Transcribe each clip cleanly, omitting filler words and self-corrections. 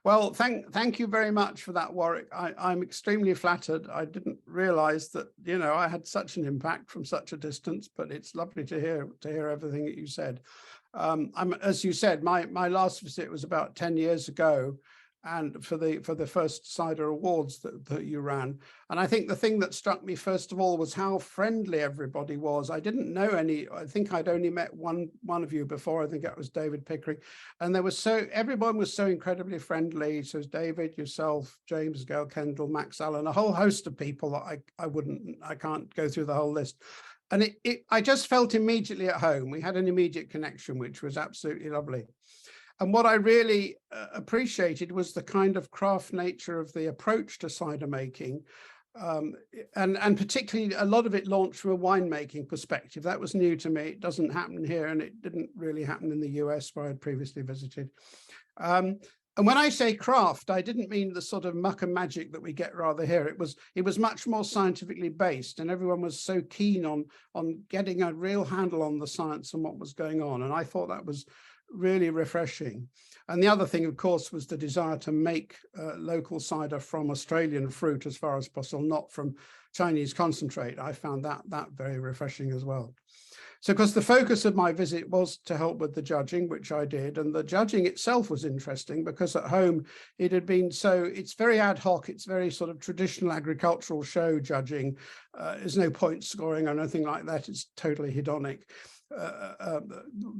Well, thank you very much for that, Warwick. I'm extremely flattered. I didn't realize that, you know, I had such an impact from such a distance, but it's lovely to hear everything that you said. As you said, my last visit was about 10 years ago, and for the first Cider Awards that you ran. And I think the thing that struck me first of all was how friendly everybody was. I didn't know any. I think I'd only met one of you before. I think it was David Pickering, and everyone was so incredibly friendly. So David, yourself, James, Gail Kendall, Max Allen, a whole host of people that I can't go through the whole list. And I just felt immediately at home. We had an immediate connection, which was absolutely lovely. And what I really appreciated was the kind of craft nature of the approach to cider making. And particularly a lot of it launched from a winemaking perspective. That was new to me. It doesn't happen here, and it didn't really happen in the US where I'd previously visited. And when I say craft, I didn't mean the sort of muck and magic that we get rather here. It was much more scientifically based, and everyone was so keen on getting a real handle on the science and what was going on. And I thought that was really refreshing. And the other thing, of course, was the desire to make local cider from Australian fruit as far as possible, not from Chinese concentrate. I found that very refreshing as well. So, because the focus of my visit was to help with the judging, which I did, and the judging itself was interesting because at home it had been it's very ad hoc, it's very sort of traditional agricultural show judging. There's no point scoring or anything like that. It's totally hedonic.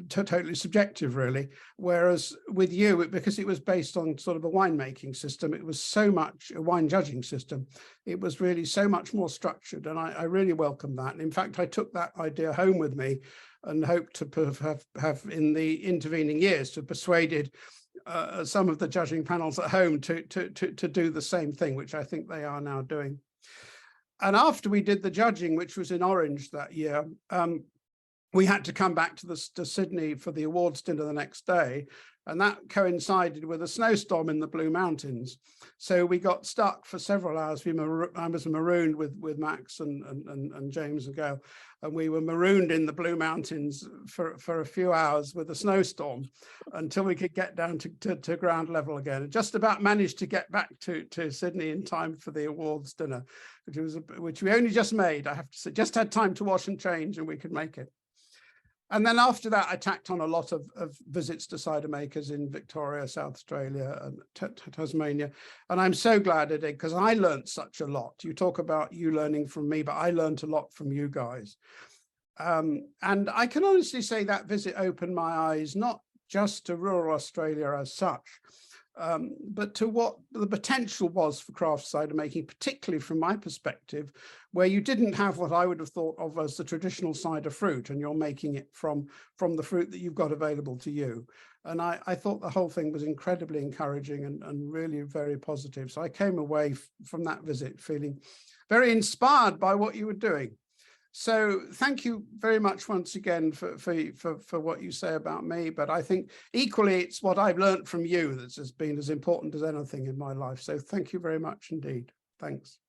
Totally subjective, really. Whereas with you, because it was based on sort of a winemaking system, it was so much a wine judging system. It was really so much more structured, and I really welcomed that. And in fact, I took that idea home with me and hope to have in the intervening years to have persuaded some of the judging panels at home to do the same thing, which I think they are now doing. And after we did the judging, which was in Orange that year, we had to come back to Sydney for the awards dinner the next day, and that coincided with a snowstorm in the Blue Mountains. So we got stuck for several hours. I was marooned with Max and James and Gail, and we were marooned in the Blue Mountains for a few hours with a snowstorm until we could get down to ground level again. And just about managed to get back to Sydney in time for the awards dinner, which we only just made, I have to say. Just had time to wash and change and we could make it. And then after that, I tacked on a lot of visits to cider makers in Victoria, South Australia, and Tasmania. And I'm so glad I did, because I learned such a lot. You talk about you learning from me, but I learned a lot from you guys. And I can honestly say that visit opened my eyes, not just to rural Australia as such, but to what the potential was for craft cider making, particularly from my perspective, where you didn't have what I would have thought of as the traditional cider fruit, and you're making it from the fruit that you've got available to you. And I thought the whole thing was incredibly encouraging and really very positive. So I came away from that visit feeling very inspired by what you were doing. So thank you very much once again for what you say about me. But I think equally it's what I've learned from you that has been as important as anything in my life. So thank you very much indeed. Thanks.